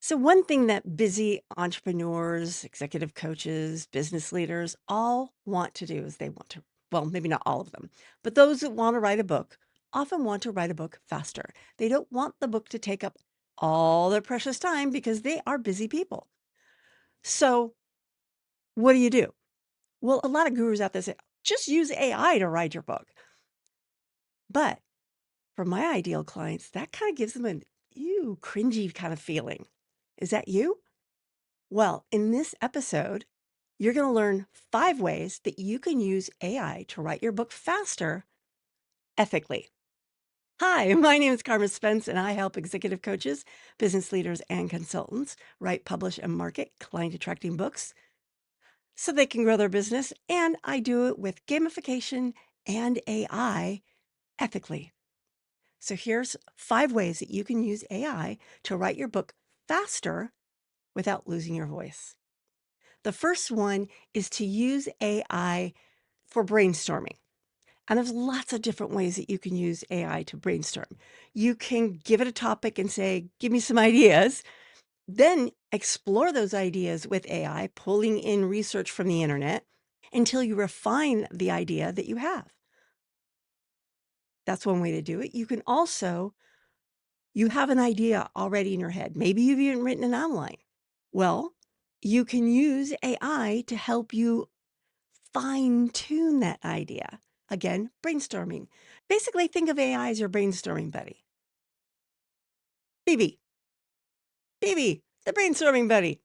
So, one thing that busy entrepreneurs, executive coaches, business leaders all want to do is they want to, well, maybe not all of them, but those that want to write a book often want to write a book faster. They don't want the book to take up all their precious time because they are busy people. So, what do? Well, a lot of gurus out there say, just use AI to write your book. But for my ideal clients, that kind of gives them an ew, cringy kind of feeling. Is that you? Well, in this episode, you're going to learn 5 ways that you can use AI to write your book faster ethically. Hi, my name is Carma Spence, and I help executive coaches, business leaders, and consultants write, publish, and market client attracting books so they can grow their business. And I do it with gamification and AI ethically. So here's 5 ways that you can use AI to write your book faster without losing your voice. The first one is to use AI for brainstorming. And there's lots of different ways that you can use AI to brainstorm. You can give it a topic and say, give me some ideas, then explore those ideas with AI, pulling in research from the internet until you refine the idea that you have. That's one way to do it. You can also, you have an idea already in your head. Maybe you've even written an outline. Well, you can use AI to help you fine tune that idea. Again, brainstorming. Basically, think of AI as your brainstorming buddy. BB, BB, the brainstorming buddy.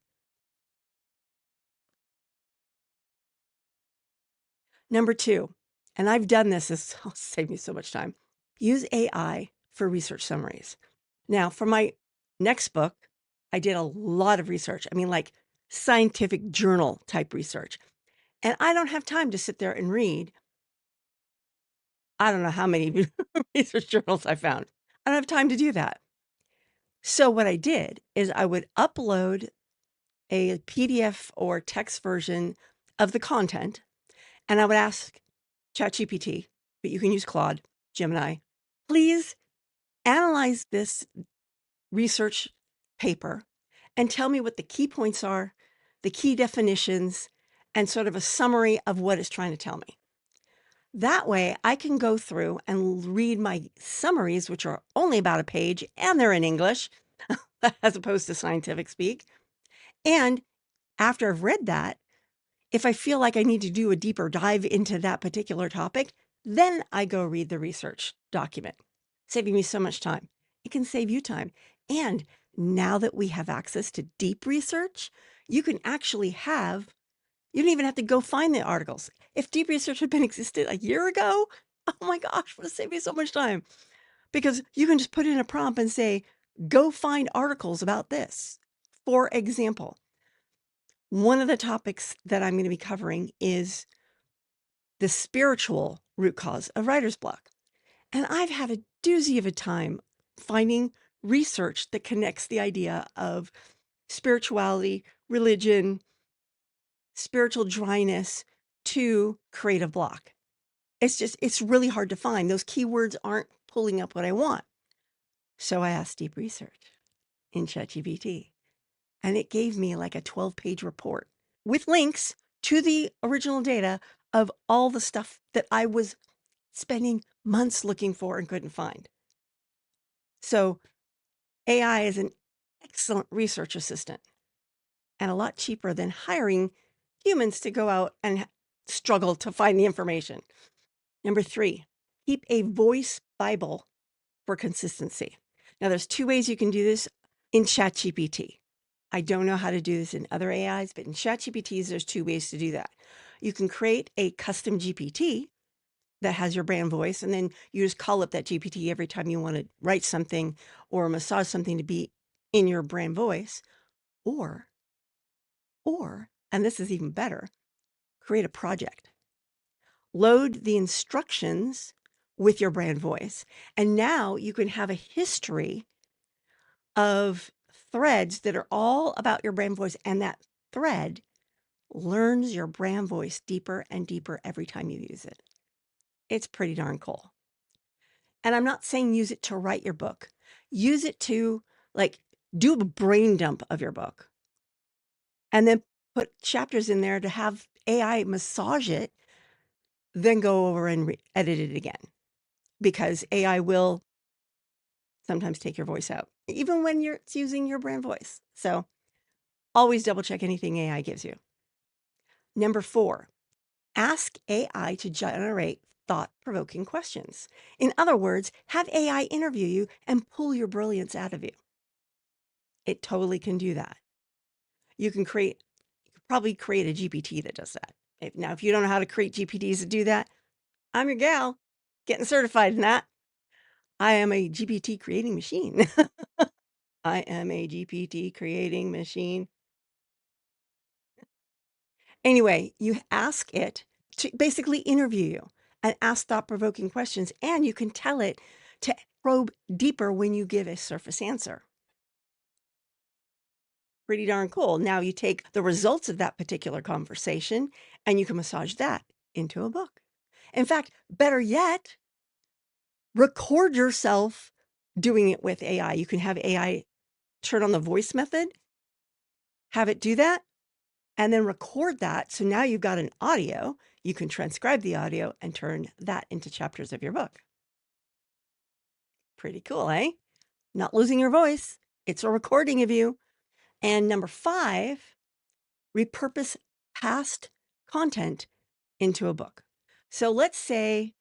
Number two, and I've done this, this will save me so much time. Use AI for research summaries. Now, for my next book, I did a lot of research. I mean, like scientific journal type research. And I don't have time to sit there and read. I don't know how many research journals I found. I don't have time to do that. So what I did is I would upload a PDF or text version of the content, and I would ask ChatGPT, but you can use Claude, Gemini, please analyze this research paper and tell me what the key points are, the key definitions, and sort of a summary of what it's trying to tell me. That way, I can go through and read my summaries, which are only about a page, and they're in English as opposed to scientific speak. And after I've read that, if I feel like I need to do a deeper dive into that particular topic, then I go read the research document, saving me so much time. It can save you time. And now that we have access to deep research, you can actually have, you don't even have to go find the articles. If deep research had been existed a year ago, oh my gosh, it would have saved me so much time because you can just put in a prompt and say, go find articles about this. For example, one of the topics that I'm going to be covering is the spiritual root cause of writer's block. And I've had a doozy of a time finding research that connects the idea of spirituality, religion, spiritual dryness to creative block. It's really hard to find. Those keywords aren't pulling up what I want. So I asked deep research in ChatGPT, and it gave me like a 12-page report with links to the original data of all the stuff that I was spending months looking for and couldn't find. So AI is an excellent research assistant and a lot cheaper than hiring humans to go out and struggle to find the information. Number three, keep a voice Bible for consistency. Now, there's 2 ways you can do this in ChatGPT. I don't know how to do this in other AIs, but in ChatGPTs, there's 2 ways to do that. You can create a custom GPT that has your brand voice, and then you just call up that GPT every time you want to write something or massage something to be in your brand voice. Or, and this is even better, create a project. Load the instructions with your brand voice, and now you can have a history of threads that are all about your brand voice, and that thread learns your brand voice deeper and deeper every time you use it. It's pretty darn cool. And I'm not saying use it to write your book. Use it to like do a brain dump of your book, and then put chapters in there to have AI massage it, then go over and edit it again, because AI will sometimes take your voice out, even when it's using your brand voice. So always double check anything AI gives you. Number 4, ask AI to generate thought-provoking questions. In other words, have AI interview you and pull your brilliance out of you. It totally can do that. You could probably create a GPT that does that. Now, if you don't know how to create GPTs to do that, I'm your gal, getting certified in that. I am a GPT creating machine. I am a GPT creating machine. Anyway, you ask it to basically interview you and ask thought-provoking questions, and you can tell it to probe deeper when you give a surface answer. Pretty darn cool. Now you take the results of that particular conversation and you can massage that into a book. In fact, better yet, record yourself doing it with AI. You can have AI turn on the voice method, have it do that, and then record that. So now you've got an audio. You can transcribe the audio and turn that into chapters of your book. Pretty cool, eh? Not losing your voice. It's a recording of you. And number 5, repurpose past content into a book. So let's say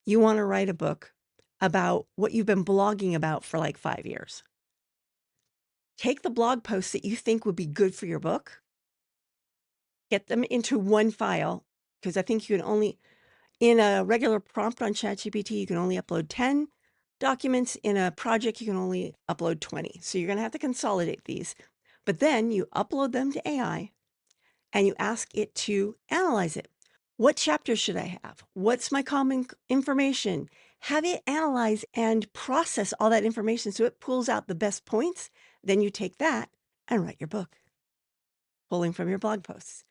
you want to write a book about what you've been blogging about for like 5 years. Take the blog posts that you think would be good for your book, get them into one file, because I think you can only, in a regular prompt on ChatGPT, you can only upload 10 documents. In a project, you can only upload 20. So you're going to have to consolidate these. But then you upload them to AI and you ask it to analyze it. What chapters should I have? What's my common information? Have it analyze and process all that information so it pulls out the best points. Then you take that and write your book, pulling from your blog posts.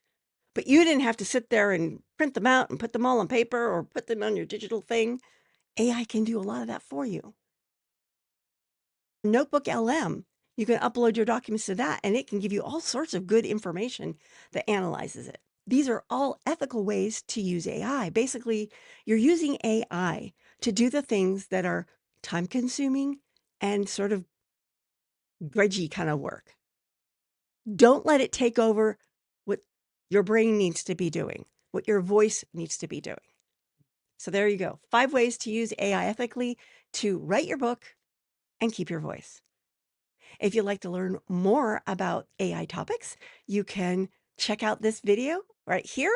But you didn't have to sit there and print them out and put them all on paper or put them on your digital thing. AI can do a lot of that for you. Notebook LM, you can upload your documents to that and it can give you all sorts of good information that analyzes it. These are all ethical ways to use AI. Basically, you're using AI to do the things that are time consuming and sort of grudgy kind of work. Don't let it take over what your brain needs to be doing, what your voice needs to be doing. So there you go. 5 ways to use AI ethically to write your book and keep your voice. If you'd like to learn more about AI topics, you can check out this video right here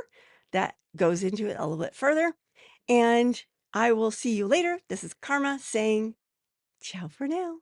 that goes into it a little bit further. And I will see you later. This is Karma saying ciao for now.